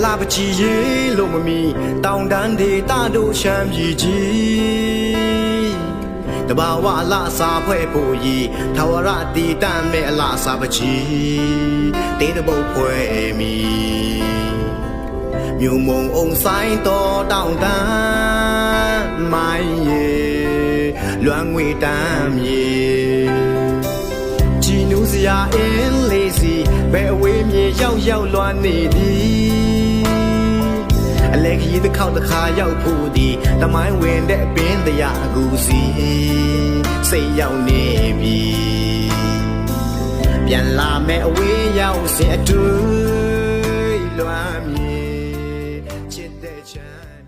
လာပချီရေးလို့မမီတောင်တန်းဒေသတို့ရှမ်းပြည်ကြီးတဘာဝလာစာဖွဲ့ဖို့ရီထာဝရတည်တံ့မဲ့အလားစာပချီတေးတပုတ်ဖွဲ့မီမြုံမုံအောင်ဆိုင်တော်တောင်တန်းမိုင်းရေလွမ်းငွေတမ်းမြေជីနူးစရာအင်းလေးစီဘယ်အဝေးမြေရောက်လွှမ်းနေသည်အလဲခီးတစ်ခေါက်တစ်ခါရောက်ဖို့ဒီတမိုင်းဝင်တဲ့ပင်တရားအကူစီစိတ်ရောက်နေပြီပြန်လာမဲ့အဝေးရောက်စင်အတူလွှမ်းမြေချစ်တဲ့ချမ်း